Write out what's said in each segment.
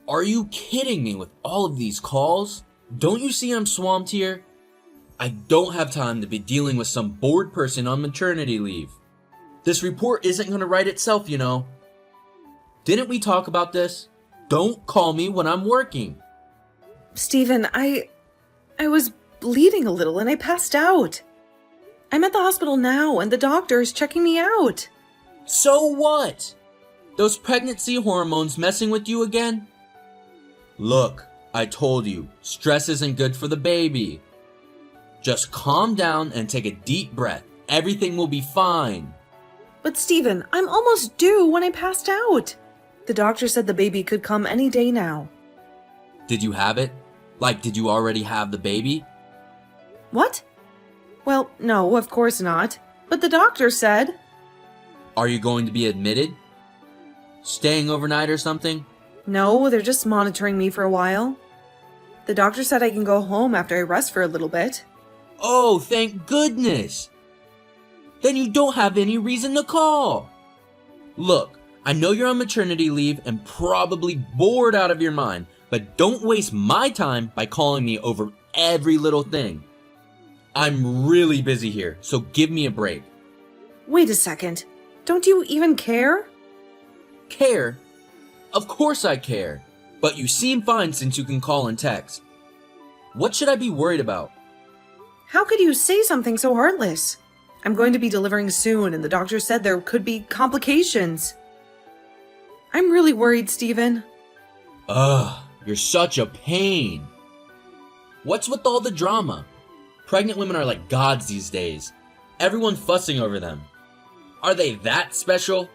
Are you kidding me with all of these calls? Don't you see I'm swamped here? I don't have time to be dealing with some bored person on maternity leave. This report isn't going to write itself, you know. Didn't we talk about this? Don't call me when I'm working. Stephen, I was bleeding a little and I passed out. I'm at the hospital now and the doctor is checking me out. So what? Those pregnancy hormones messing with you again? Look, I told you, stress isn't good for the baby. Just calm down and take a deep breath. Everything will be fine. But Stephen, I'm almost due when I passed out. The doctor said the baby could come any day now. Did you have it? Like, did you already have the baby? What? Well, no, of course not. But the doctor said... Are you going to be admitted? Staying overnight or something? No, they're just monitoring me for a while. The doctor said I can go home after I rest for a little bit. Oh, thank goodness! Then you don't have any reason to call. Look, I know you're on maternity leave and probably bored out of your mind, but don't waste my time by calling me over every little thing. I'm really busy here, so give me a break. Wait a second. Don't you even care? Care? Of course I care, but you seem fine since you can call and text. What should I be worried about? How could you say something so heartless? I'm going to be delivering soon and the doctor said there could be complications. I'm really worried, Stephen. Ugh, you're such a pain. What's with all the drama? Pregnant women are like gods these days. Everyone fussing over them. Are they that special?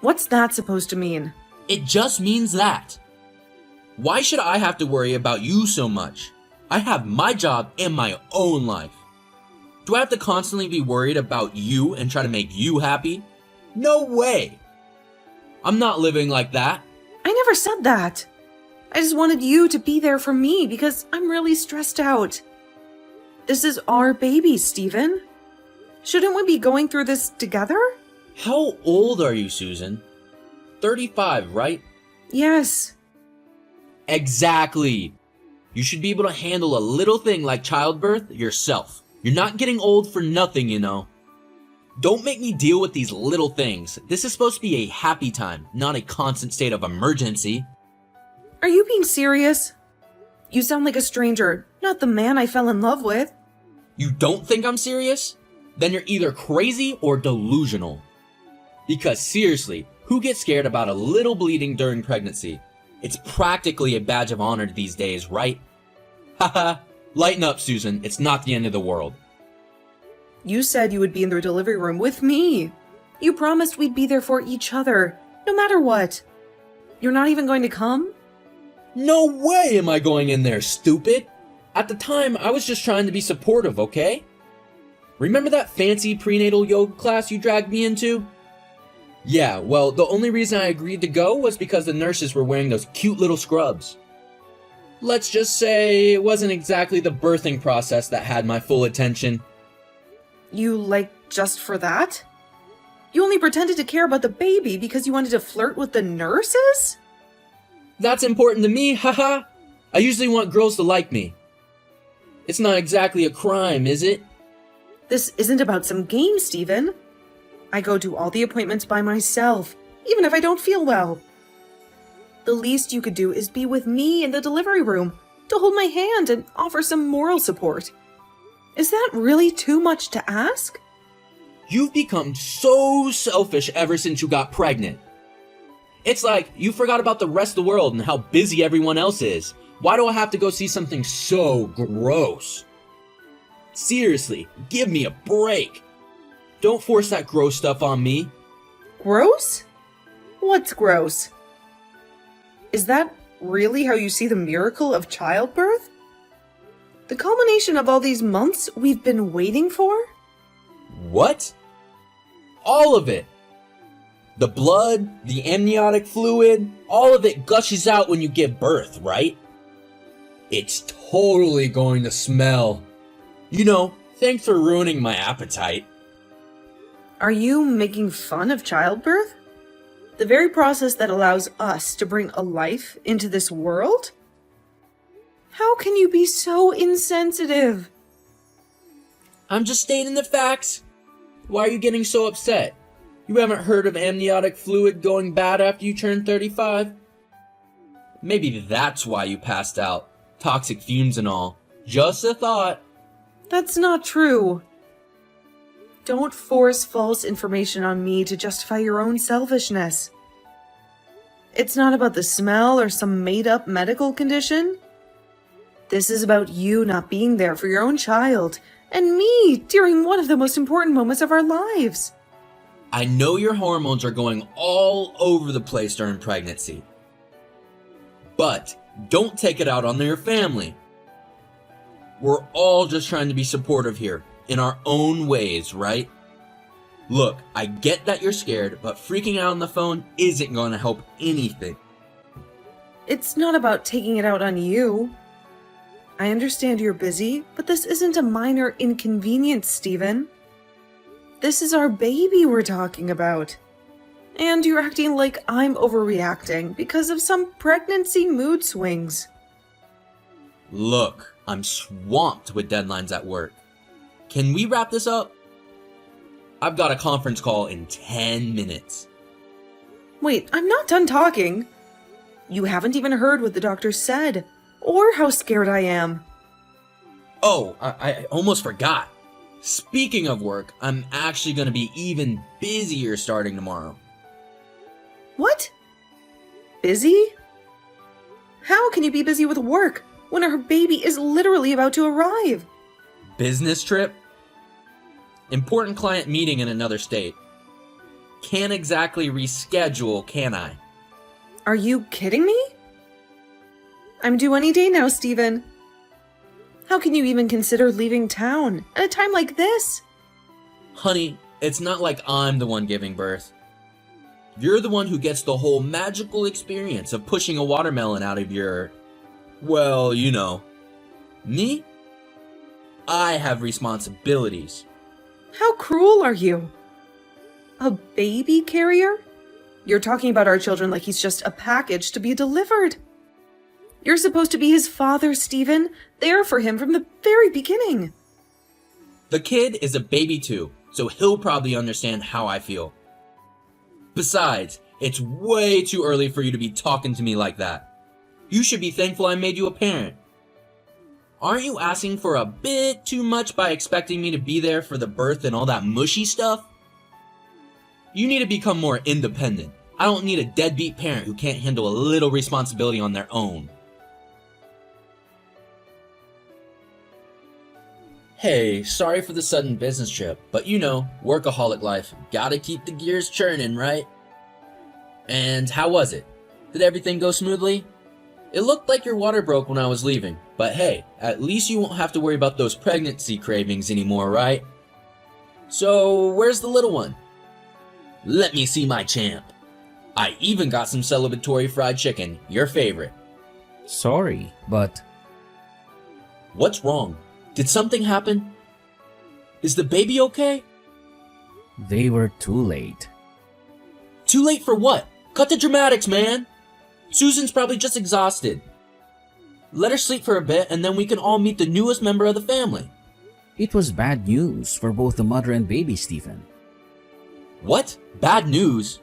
What's that supposed to mean? It just means that. Why should I have to worry about you so much? I have my job and my own life. Do I have to constantly be worried about you and try to make you happy? No way. I'm not living like that. I never said that. I just wanted you to be there for me because I'm really stressed out. This is our baby, Stephen. Shouldn't we be going through this together? How old are you, Susan? 35, right? Yes. Exactly. You should be able to handle a little thing like childbirth yourself. You're not getting old for nothing, you know. Don't make me deal with these little things. This is supposed to be a happy time, not a constant state of emergency. Are you being serious? You sound like a stranger, not the man I fell in love with. You don't think I'm serious? Then you're either crazy or delusional. Because seriously, who gets scared about a little bleeding during pregnancy? It's practically a badge of honor these days, right? Haha, lighten up, Susan. It's not the end of the world. You said you would be in the delivery room with me. You promised we'd be there for each other, no matter what. You're not even going to come? No way am I going in there, stupid! At the time, I was just trying to be supportive, okay? Remember that fancy prenatal yoga class you dragged me into? Yeah, well, the only reason I agreed to go was because the nurses were wearing those cute little scrubs. Let's just say it wasn't exactly the birthing process that had my full attention. You, like, just for that? You only pretended to care about the baby because you wanted to flirt with the nurses? That's important to me, haha! I usually want girls to like me. It's not exactly a crime, is it? This isn't about some game, Stephen. I go to all the appointments by myself, even if I don't feel well. The least you could do is be with me in the delivery room, to hold my hand and offer some moral support. Is that really too much to ask? You've become so selfish ever since you got pregnant. It's like you forgot about the rest of the world and how busy everyone else is. Why do I have to go see something so gross? Seriously, give me a break. Don't force that gross stuff on me. Gross? What's gross? Is that really how you see the miracle of childbirth? The culmination of all these months we've been waiting for? What? All of it. The blood, the amniotic fluid, all of it gushes out when you give birth, right? It's totally going to smell. You know, thanks for ruining my appetite. Are you making fun of childbirth? The very process that allows us to bring a life into this world? How can you be so insensitive? I'm just stating the facts. Why are you getting so upset? You haven't heard of amniotic fluid going bad after you turn 35? Maybe that's why you passed out. Toxic fumes and all. Just a thought. That's not true. Don't force false information on me to justify your own selfishness. It's not about the smell or some made-up medical condition. This is about you not being there for your own child, and me during one of the most important moments of our lives. I know your hormones are going all over the place during pregnancy. But don't take it out on your family. We're all just trying to be supportive here, in our own ways, right? Look, I get that you're scared, but freaking out on the phone isn't going to help anything. It's not about taking it out on you. I understand you're busy, but this isn't a minor inconvenience, Stephen. This is our baby we're talking about. And you're acting like I'm overreacting because of some pregnancy mood swings. Look, I'm swamped with deadlines at work. Can we wrap this up? I've got a conference call in 10 minutes. Wait, I'm not done talking. You haven't even heard what the doctor said, or how scared I am. Oh, I almost forgot. Speaking of work, I'm actually going to be even busier starting tomorrow. What? Busy? How can you be busy with work when our baby is literally about to arrive? Business trip? Important client meeting in another state. Can't exactly reschedule, can I? Are you kidding me? I'm due any day now, Stephen. How can you even consider leaving town at a time like this? Honey, it's not like I'm the one giving birth. You're the one who gets the whole magical experience of pushing a watermelon out of your... well, you know. Me? I have responsibilities. How cruel are you? A baby carrier? You're talking about our children like he's just a package to be delivered. You're supposed to be his father, Stephen, there for him from the very beginning. The kid is a baby too, so he'll probably understand how I feel. Besides, it's way too early for you to be talking to me like that. You should be thankful I made you a parent. Aren't you asking for a bit too much by expecting me to be there for the birth and all that mushy stuff? You need to become more independent. I don't need a deadbeat parent who can't handle a little responsibility on their own. Hey, sorry for the sudden business trip, but you know, workaholic life. Gotta keep the gears churning, right? And how was it? Did everything go smoothly? It looked like your water broke when I was leaving, but hey, at least you won't have to worry about those pregnancy cravings anymore, right? So, where's the little one? Let me see my champ. I even got some celebratory fried chicken, your favorite. Sorry, but What's wrong? Did something happen? Is the baby okay? they were too late. Too late for what? Cut the dramatics, man! Susan's probably just exhausted. Let her sleep for a bit and then we can all meet the newest member of the family. It was bad news for both the mother and baby, Stephen. What? Bad news?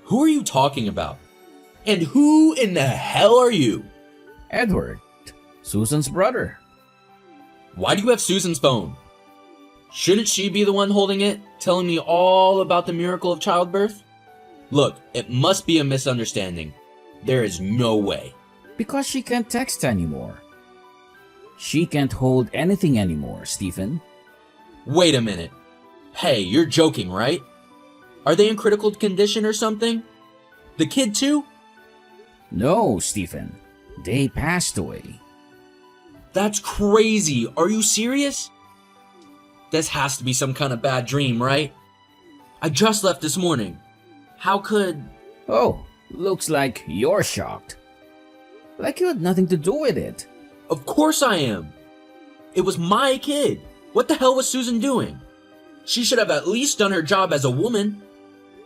Who are you talking about? And who in the hell are you? Edward, Susan's brother. Why do you have Susan's phone? Shouldn't she be the one holding it, telling me all about the miracle of childbirth? Look, it must be a misunderstanding. There is no way. Because she can't text anymore. She can't hold anything anymore, Stephen. Wait a minute. Hey, you're joking, right? Are they in critical condition or something? The kid too? No, Stephen. They passed away. That's crazy. Are you serious? This has to be some kind of bad dream, right? I just left this morning. How could... Oh, looks like you're shocked. Like you had nothing to do with it. Of course I am. It was my kid. What the hell was Susan doing? She should have at least done her job as a woman.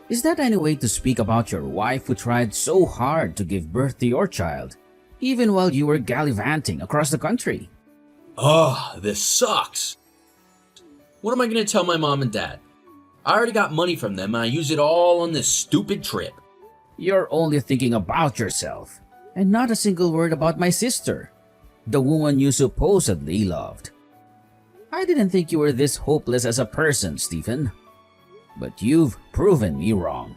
Is that any way to speak about your wife who tried so hard to give birth to your child, even while you were gallivanting across the country? Ugh, this sucks. What am I gonna tell my mom and dad? I already got money from them and I use it all on this stupid trip. You're only thinking about yourself, and not a single word about my sister, the woman you supposedly loved. I didn't think you were this hopeless as a person, Stephen. But you've proven me wrong.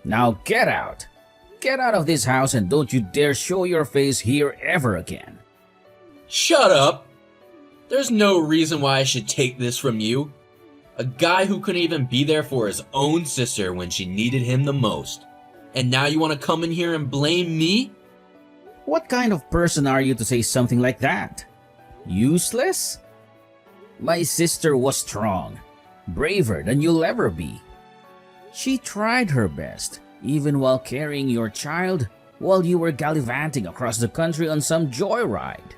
Now get out! Get out of this house and don't you dare show your face here ever again. Shut up! There's no reason why I should take this from you. A guy who couldn't even be there for his own sister when she needed him the most. And now you want to come in here and blame me? What kind of person are you to say something like that? Useless? My sister was strong, braver than you'll ever be. She tried her best, even while carrying your child while you were gallivanting across the country on some joyride.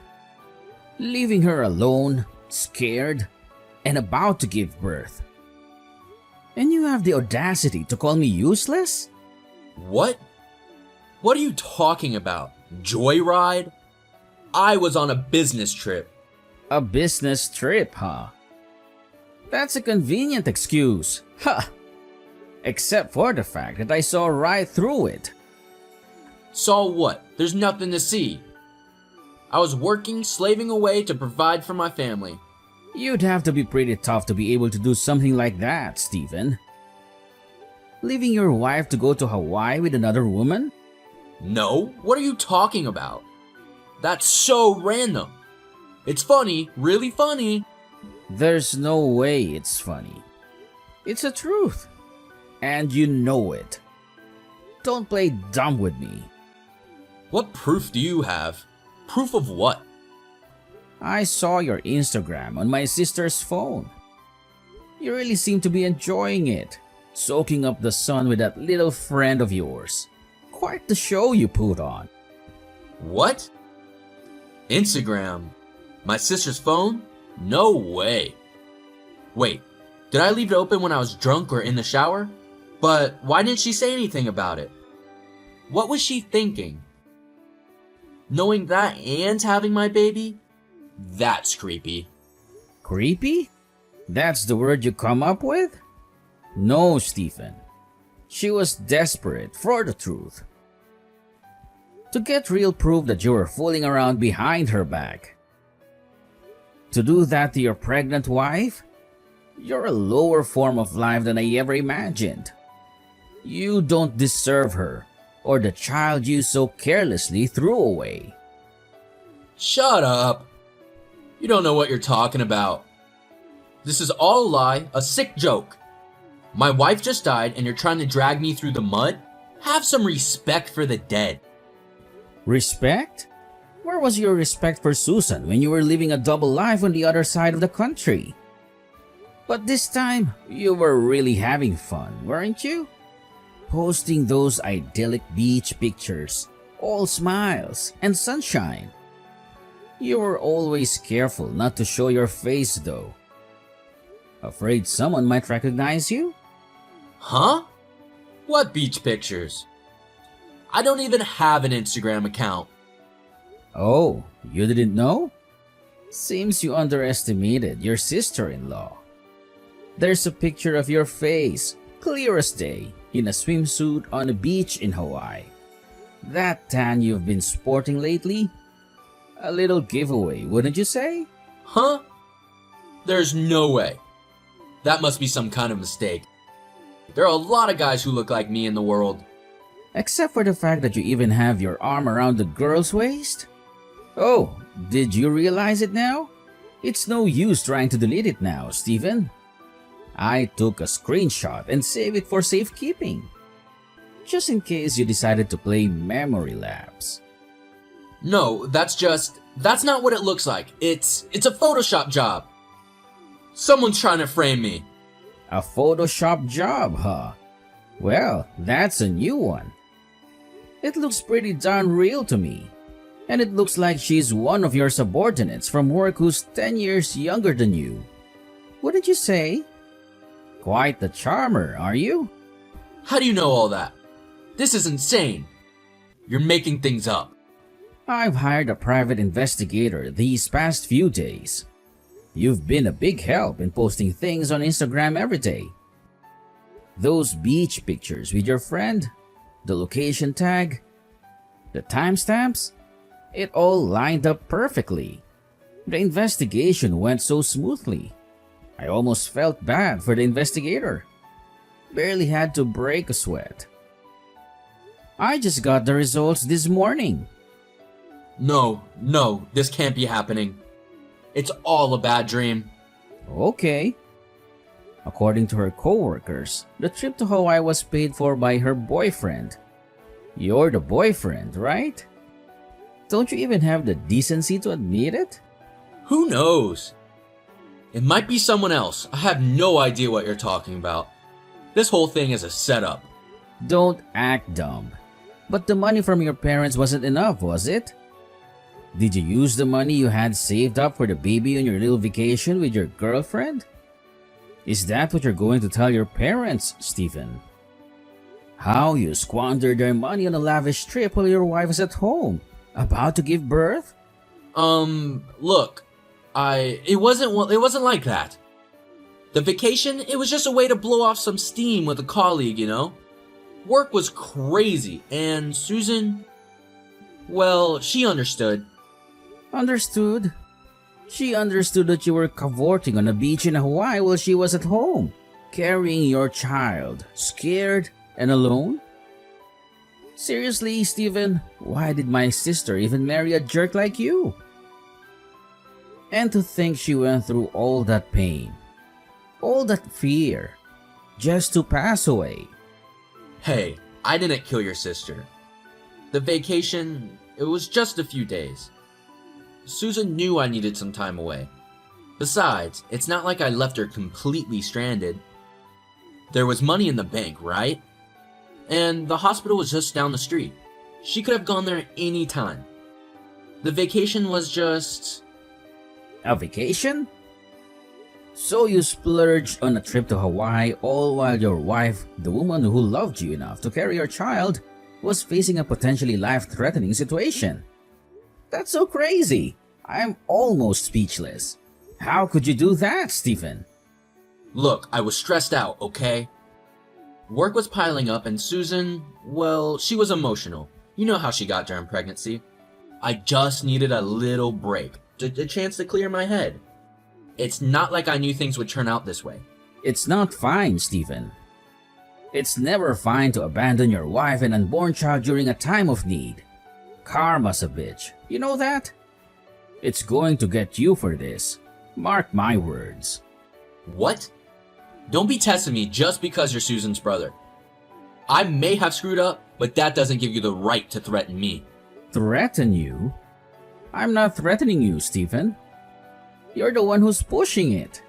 Leaving her alone, scared, and about to give birth. And you have the audacity to call me useless? What? What are you talking about? Joyride? I was on a business trip. A business trip, huh? That's a convenient excuse. Ha! Except for the fact that I saw right through it. Saw what? There's nothing to see. I was working, slaving away to provide for my family. You'd have to be pretty tough to be able to do something like that, Stephen. Leaving your wife to go to Hawaii with another woman? No, what are you talking about? That's so random. It's funny, really funny. There's no way it's funny. It's the truth. And you know it. Don't play dumb with me. What proof do you have? Proof of what? I saw your Instagram on my sister's phone. You really seem to be enjoying it, soaking up the sun with that little friend of yours. Quite the show you put on. What? Instagram? My sister's phone? No way. Wait, did I leave it open when I was drunk or in the shower? But why didn't she say anything about it? What was she thinking? Knowing that and having my baby? That's creepy. Creepy? That's the word you come up with? No, Stephen. She was desperate for the truth. To get real proof that you were fooling around behind her back. To do that to your pregnant wife? You're a lower form of life than I ever imagined. You don't deserve her, or the child you so carelessly threw away. Shut up. You don't know what you're talking about. This is all a lie, a sick joke. My wife just died and you're trying to drag me through the mud? Have some respect for the dead. Respect? Where was your respect for Susan when you were living a double life on the other side of the country? But this time, you were really having fun, weren't you? Posting those idyllic beach pictures, all smiles and sunshine. You were always careful not to show your face though. Afraid someone might recognize you? Huh? What beach pictures? I don't even have an Instagram account. Oh, you didn't know? Seems you underestimated your sister-in-law. There's a picture of your face, clear as day, in a swimsuit on a beach in Hawaii. That tan you've been sporting lately? A little giveaway, wouldn't you say? Huh? There's no way. That must be some kind of mistake. There are a lot of guys who look like me in the world. Except for the fact that you even have your arm around the girl's waist? Oh, did you realize it now? It's no use trying to delete it now, Stephen. I took a screenshot and saved it for safekeeping. Just in case you decided to play memory lapse. No, that's not what it looks like. It's a Photoshop job. Someone's trying to frame me. A Photoshop job, huh? Well, that's a new one. It looks pretty darn real to me. And it looks like she's one of your subordinates from work who's 10 years younger than you. Wouldn't you say? Quite the charmer, are you? How do you know all that? This is insane. You're making things up. I've hired a private investigator these past few days. You've been a big help in posting things on Instagram every day. Those beach pictures with your friend, the location tag, the timestamps, it all lined up perfectly. The investigation went so smoothly. I almost felt bad for the investigator. Barely had to break a sweat. I just got the results this morning. No, this can't be happening. It's all a bad dream. Okay. According to her coworkers, the trip to Hawaii was paid for by her boyfriend. You're the boyfriend, right? Don't you even have the decency to admit it? Who knows? It might be someone else. I have no idea what you're talking about. This whole thing is a setup. Don't act dumb. But the money from your parents wasn't enough, was it? Did you use the money you had saved up for the baby on your little vacation with your girlfriend? Is that what you're going to tell your parents, Stephen? How you squandered their money on a lavish trip while your wife was at home, about to give birth? Look, it wasn't like that. The vacation, it was just a way to blow off some steam with a colleague, you know? Work was crazy, and Susan, well, she understood. Understood? She understood that you were cavorting on a beach in Hawaii while she was at home, carrying your child, scared and alone? Seriously, Stephen, why did my sister even marry a jerk like you? And to think she went through all that pain, all that fear, just to pass away. Hey, I didn't kill your sister. The vacation, it was just a few days. Susan knew I needed some time away. Besides, it's not like I left her completely stranded. There was money in the bank, right? And the hospital was just down the street. She could have gone there any time. The vacation was just... A vacation? So you splurged on a trip to Hawaii all while your wife, the woman who loved you enough to carry your child, was facing a potentially life-threatening situation. That's so crazy. I'm almost speechless. How could you do that, Stephen? Look, I was stressed out, okay? Work was piling up and Susan, well, she was emotional. You know how she got during pregnancy. I just needed a little break, a chance to clear my head. It's not like I knew things would turn out this way. It's not fine, Stephen. It's never fine to abandon your wife and unborn child during a time of need. Karma's a bitch. You know that? It's going to get you for this. Mark my words. What? Don't be testing me just because you're Susan's brother. I may have screwed up, but that doesn't give you the right to threaten me. Threaten you? I'm not threatening you, Stephen. You're the one who's pushing it.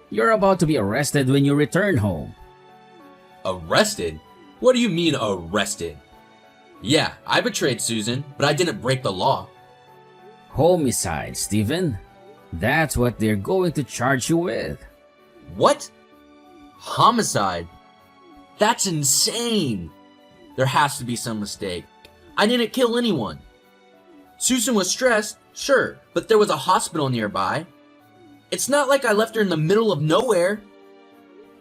You're about to be arrested when you return home. Arrested? What do you mean arrested? Yeah, I betrayed Susan, but I didn't break the law. Homicide, Stephen. That's what they're going to charge you with. What? Homicide? That's insane! There has to be some mistake. I didn't kill anyone. Susan was stressed, sure, but there was a hospital nearby. It's not like I left her in the middle of nowhere.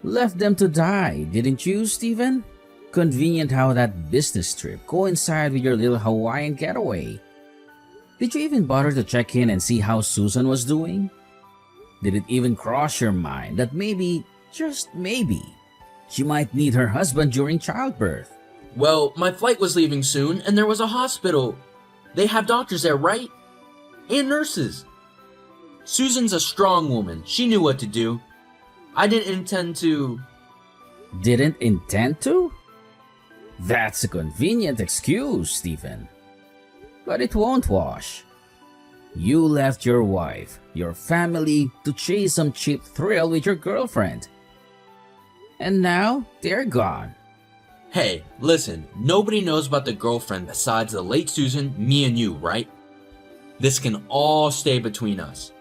Left them to die, didn't you, Stephen? Convenient how that business trip coincided with your little Hawaiian getaway. Did you even bother to check in and see how Susan was doing? Did it even cross your mind that maybe, just maybe, she might need her husband during childbirth? Well, my flight was leaving soon and there was a hospital. They have doctors there, right? And nurses. Susan's a strong woman. She knew what to do. I didn't intend to... Didn't intend to? That's a convenient excuse, Stephen. But it won't wash. You left your wife, your family, to chase some cheap thrill with your girlfriend. And now, they're gone. Hey, listen, nobody knows about the girlfriend besides the late Susan, me and you, right? This can all stay between us.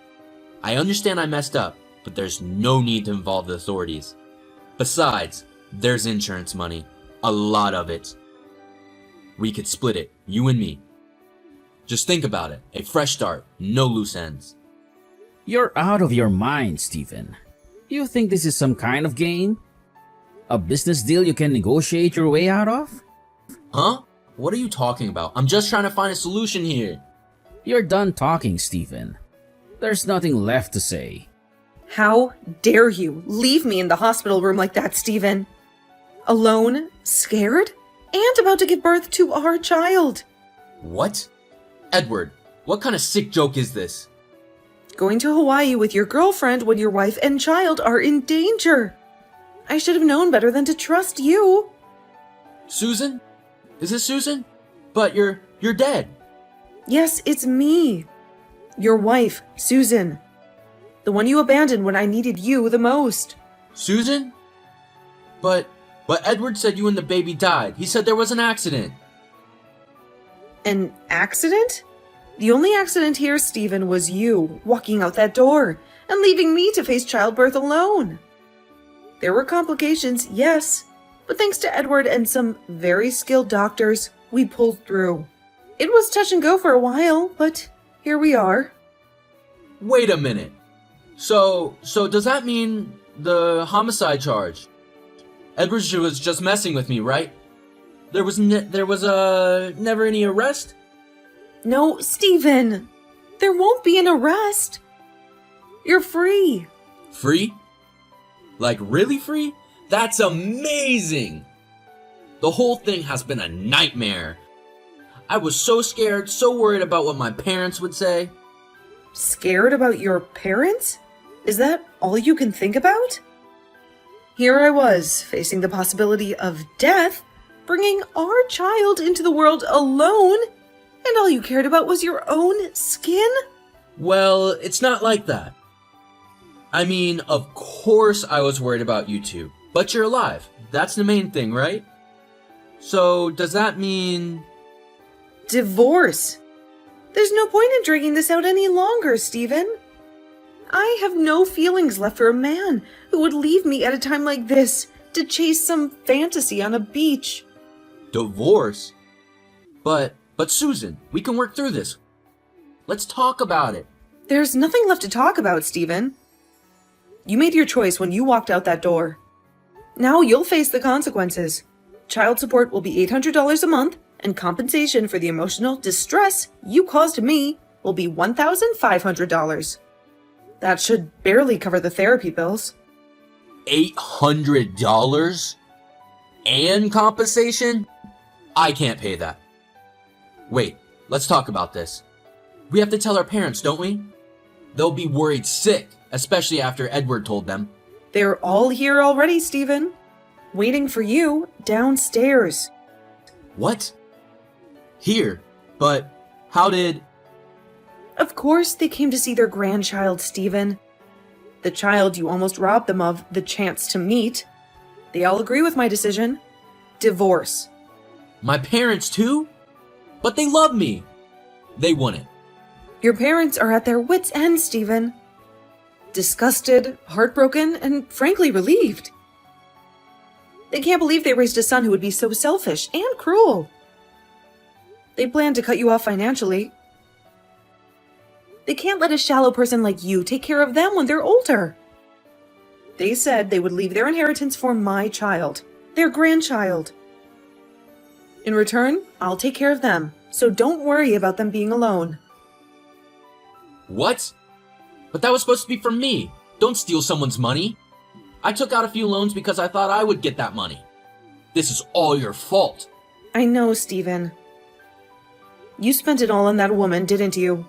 I understand I messed up, but there's no need to involve the authorities. Besides, there's insurance money. A lot of it. We could split it, you and me. Just think about it. A fresh start, no loose ends. You're out of your mind, Stephen. You think this is some kind of game? A business deal you can negotiate your way out of? Huh? What are you talking about? I'm just trying to find a solution here. You're done talking, Stephen. There's nothing left to say. How dare you leave me in the hospital room like that, Stephen? Alone, scared, and about to give birth to our child. What? Edward, what kind of sick joke is this? Going to Hawaii with your girlfriend when your wife and child are in danger. I should have known better than to trust you. Susan? Is this Susan? But you're dead. Yes, it's me. Your wife, Susan. The one you abandoned when I needed you the most. Susan? But Edward said you and the baby died. He said there was an accident. An accident? The only accident here, Stephen, was you walking out that door and leaving me to face childbirth alone. There were complications, yes, but thanks to Edward and some very skilled doctors, we pulled through. It was touch and go for a while, but here we are. Wait a minute. So does that mean the homicide charge? Edward was just messing with me, right? There was never any arrest? No, Stephen, there won't be an arrest. You're free. Free? Like really free? That's amazing! The whole thing has been a nightmare. I was so scared, so worried about what my parents would say. Scared about your parents? Is that all you can think about? Here I was, facing the possibility of death, bringing our child into the world alone, and all you cared about was your own skin? Well, it's not like that. I mean, of course I was worried about you two, but you're alive. That's the main thing, right? So, does that mean... Divorce. There's no point in dragging this out any longer, Stephen. I have no feelings left for a man who would leave me at a time like this to chase some fantasy on a beach. Divorce? But Susan, we can work through this. Let's talk about it. There's nothing left to talk about, Stephen. You made your choice when you walked out that door. Now you'll face the consequences. Child support will be $800 a month, and compensation for the emotional distress you caused me will be $1,500. That should barely cover the therapy bills. $800? And compensation? I can't pay that. Wait, let's talk about this. We have to tell our parents, don't we? They'll be worried sick, especially after Edward told them. They're all here already, Stephen. Waiting for you downstairs. What? Here? But how did... Of course they came to see their grandchild, Stephen. The child you almost robbed them of the chance to meet. They all agree with my decision. Divorce. My parents too? But they love me. They wouldn't. Your parents are at their wits' end, Stephen. Disgusted, heartbroken, and frankly relieved. They can't believe they raised a son who would be so selfish and cruel. They plan to cut you off financially. They can't let a shallow person like you take care of them when they're older. They said they would leave their inheritance for my child, their grandchild. In return, I'll take care of them, so don't worry about them being alone. What? But that was supposed to be for me. Don't steal someone's money. I took out a few loans because I thought I would get that money. This is all your fault. I know, Stephen. You spent it all on that woman, didn't you?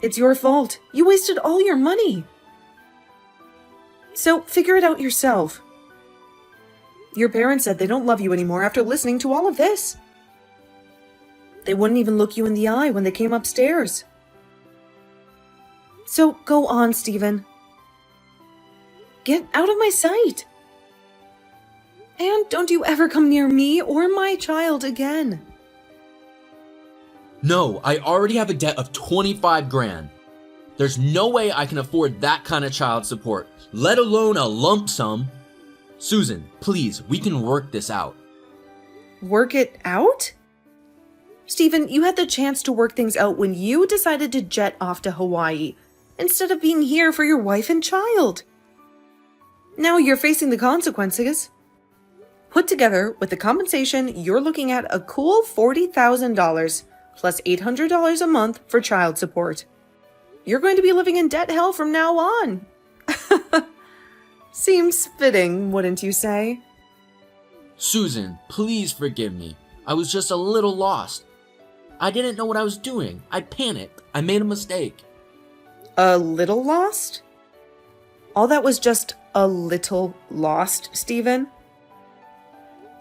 It's your fault. You wasted all your money. So figure it out yourself. Your parents said they don't love you anymore after listening to all of this. They wouldn't even look you in the eye when they came upstairs. So go on, Stephen. Get out of my sight. And don't you ever come near me or my child again. No, I already have a debt of 25 grand. There's no way I can afford that kind of child support, let alone a lump sum. Susan, please, we can work this out. Work it out? Stephen, you had the chance to work things out when you decided to jet off to Hawaii, instead of being here for your wife and child. Now you're facing the consequences. Put together with the compensation, you're looking at a cool $40,000 plus $800 a month for child support. You're going to be living in debt hell from now on. Seems fitting, wouldn't you say? Susan, please forgive me. I was just a little lost. I didn't know what I was doing. I panicked. I made a mistake. A little lost? All that was just a little lost, Stephen?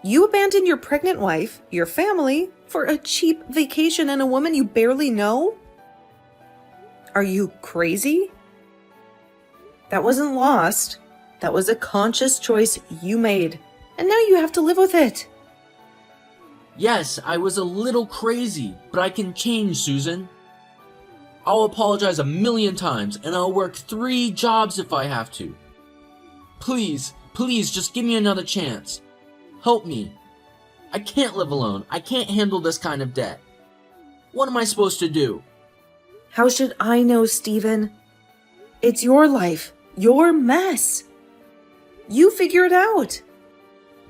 You abandoned your pregnant wife, your family, for a cheap vacation and a woman you barely know? Are you crazy? That wasn't lost. That was a conscious choice you made, and now you have to live with it. Yes, I was a little crazy, but I can change, Susan. I'll apologize 1,000,000 times, and I'll work 3 jobs if I have to. Please, please, just give me another chance. Help me. I can't live alone. I can't handle this kind of debt. What am I supposed to do? How should I know, Stephen? It's your life, your mess. You figure it out.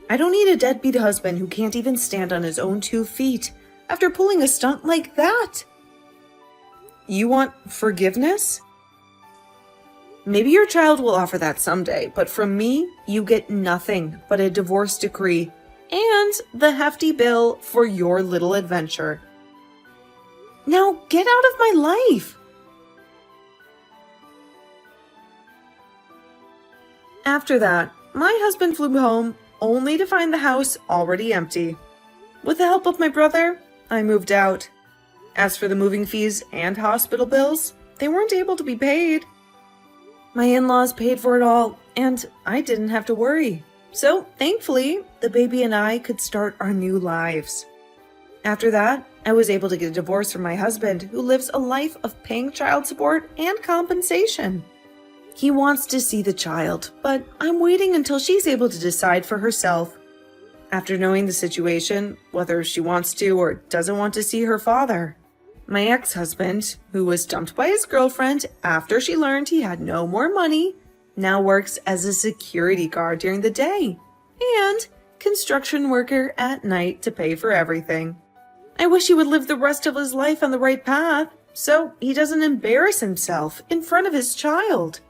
I don't need a deadbeat husband who can't even stand on his own 2 feet after pulling a stunt like that. You want forgiveness? Maybe your child will offer that someday, but from me, you get nothing but a divorce decree and the hefty bill for your little adventure. Now get out of my life! After that, my husband flew home only to find the house already empty. With the help of my brother, I moved out. As for the moving fees and hospital bills, they weren't able to be paid. My in-laws paid for it all, and I didn't have to worry. So, thankfully, the baby and I could start our new lives. After that, I was able to get a divorce from my husband, who lives a life of paying child support and compensation. He wants to see the child, but I'm waiting until she's able to decide for herself. After knowing the situation, whether she wants to or doesn't want to see her father. My ex-husband, who was dumped by his girlfriend after she learned he had no more money, now works as a security guard during the day and construction worker at night to pay for everything. I wish he would live the rest of his life on the right path so he doesn't embarrass himself in front of his child.